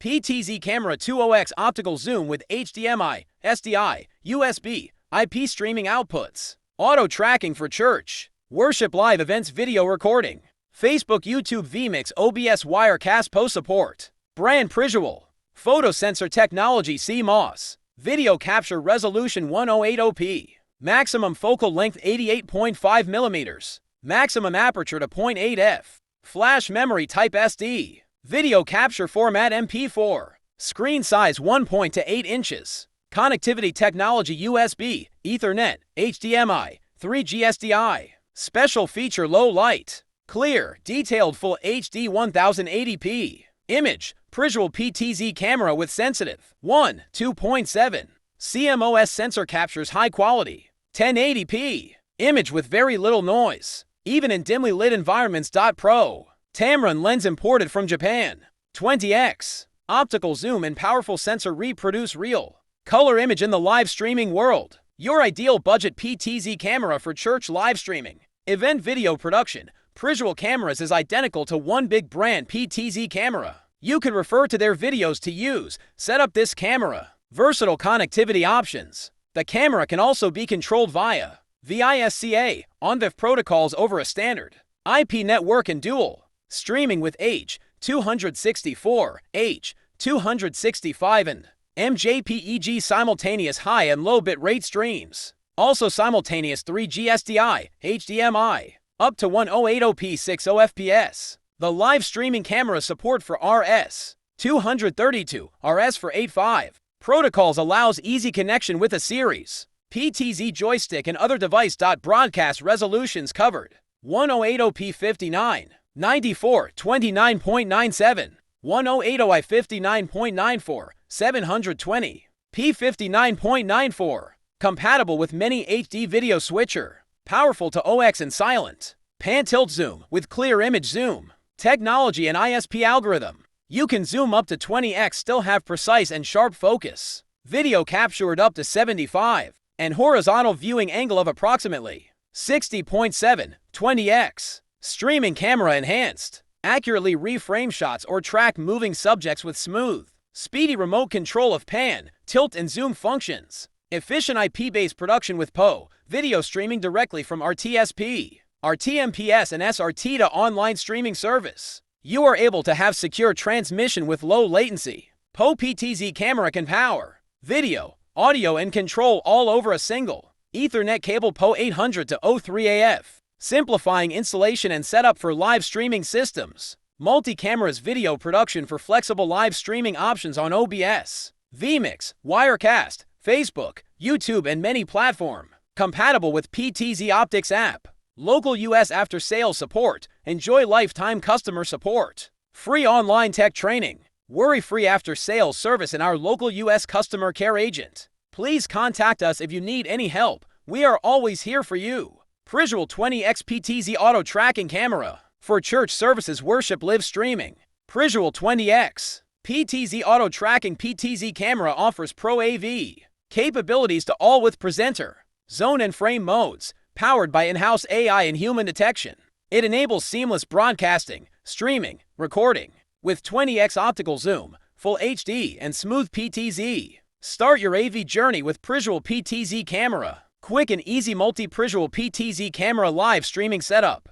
PTZ Camera 20x optical zoom with HDMI, SDI, USB, IP streaming outputs. Auto tracking for church, worship, live events, video recording. Facebook, YouTube, vMix, OBS, Wirecast, post support. Brand Prisual. Photo sensor technology CMOS. Video capture resolution 1080p. Maximum focal length 88.5 mm. Maximum aperture to 0.8 f. Flash memory type SD. Video capture format MP4. Screen size 1.8 inches. Connectivity technology USB, Ethernet, HDMI, 3G SDI. Special feature low light. Clear, detailed full HD 1080p. Image, Prisual PTZ camera with sensitive 2.7 CMOS sensor captures high quality 1080p. Image with very little noise, even in dimly lit environments. Pro. Tamron lens imported from Japan. 20x. Optical zoom and powerful sensor reproduce real color image in the live streaming world. Your ideal budget PTZ camera for church live streaming, event video production. Prisual cameras is identical to one big brand PTZ camera. You can refer to their videos to use. Set up this camera. Versatile connectivity options. The camera can also be controlled via VISCA, ONVIF protocols over a standard IP network and dual streaming with H.264, H.265 and MJPEG simultaneous high and low bit rate streams. Also simultaneous 3G SDI, HDMI, up to 1080p 60 fps. The live streaming camera support for RS-232, RS for 85 protocols allows easy connection with a series PTZ joystick and other device. Broadcast resolutions covered 1080p 59, 94, 29.97, 1080i 59.94, 720p 59.94. Compatible with many HD video switcher. Powerful to OX and silent. Pan tilt zoom with clear image zoom. Technology and ISP algorithm. You can zoom up to 20x, still have precise and sharp focus. Video captured up to 75 and horizontal viewing angle of approximately 60.7, 20x. Streaming camera enhanced. Accurately reframe shots or track moving subjects with smooth, speedy remote control of pan, tilt and zoom functions. Efficient IP-based production with PO, video streaming directly from RTSP, RTMPS and SRT to online streaming service. You are able to have secure transmission with low latency. PO PTZ camera can power video, audio and control all over a single Ethernet cable. PO 800 to 03AF, simplifying installation and setup for live streaming systems. Multi-cameras video production for flexible live streaming options on OBS, vMix, Wirecast, Facebook, YouTube and many platform. Compatible with PTZ Optics app. Local US after-sales support. Enjoy lifetime customer support. Free online tech training. Worry-free after-sales service and our local US customer care agent. Please contact us if you need any help. We are always here for you. Prisual 20x PTZ auto tracking camera for church services, worship, live streaming. Prisual 20x PTZ auto tracking PTZ camera offers Pro AV capabilities to all with presenter, zone and frame modes, powered by in-house AI and human detection. It enables seamless broadcasting, streaming, recording, with 20x optical zoom, full HD and smooth PTZ. Start your AV journey with Prisual PTZ camera. Quick and easy multi-Prisual PTZ camera live streaming setup.